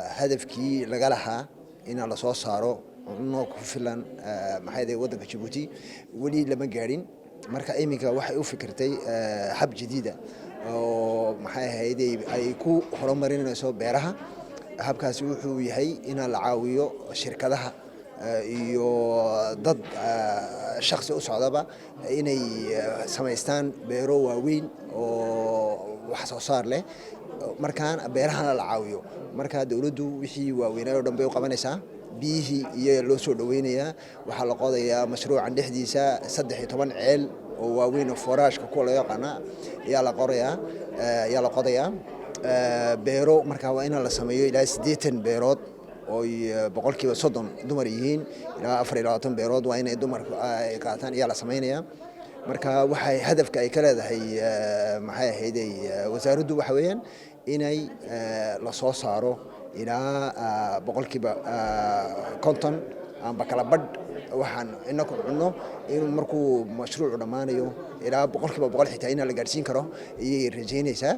هدفكي لقالها إن الله صار صاروا إنه كفلان محايدة ودك جيبوتي ولي لما جارين marka iminka waxay u fikirtay hab jadiida oo maxay ahaydey ay ku horumarinayso beeraha habkaasi wuxuu yahay in la caawiyo shirkadaha iyo dad shakhsi u socdaba inay samaystaan beero waaweyn oo wax soo saar leh markaan beeraha la caawiyo marka dawladdu wixii waaweynaa oo dhan bay u qabanaysaa biyihii iyo loo soo dhaweynayaa waxaa la qodayaa mashruucan dhexdiisa 13 ceel oo waaweyn oo foraashka ku loo yaqaan yaa la qodayaa beero marka waa in la sameeyo ilaa 80 beerood oo boqolkiiba 30 dumar yihiin ilaa 24 beerood waa in ay dumar ay qaataan yaa la sameeyaa marka waxay hadafka ay ka leedahay maxay ahaydey wasaaraddu waxa weeyaan inay la soo saaro ilaa boqolkiiba 50 amba kala badh waxaan inaku cunno in markuu mashruucu dhamaanayo ilaa boqolkiiba 100 xitaa in la gaarsiin karo ayay rajaynaysaa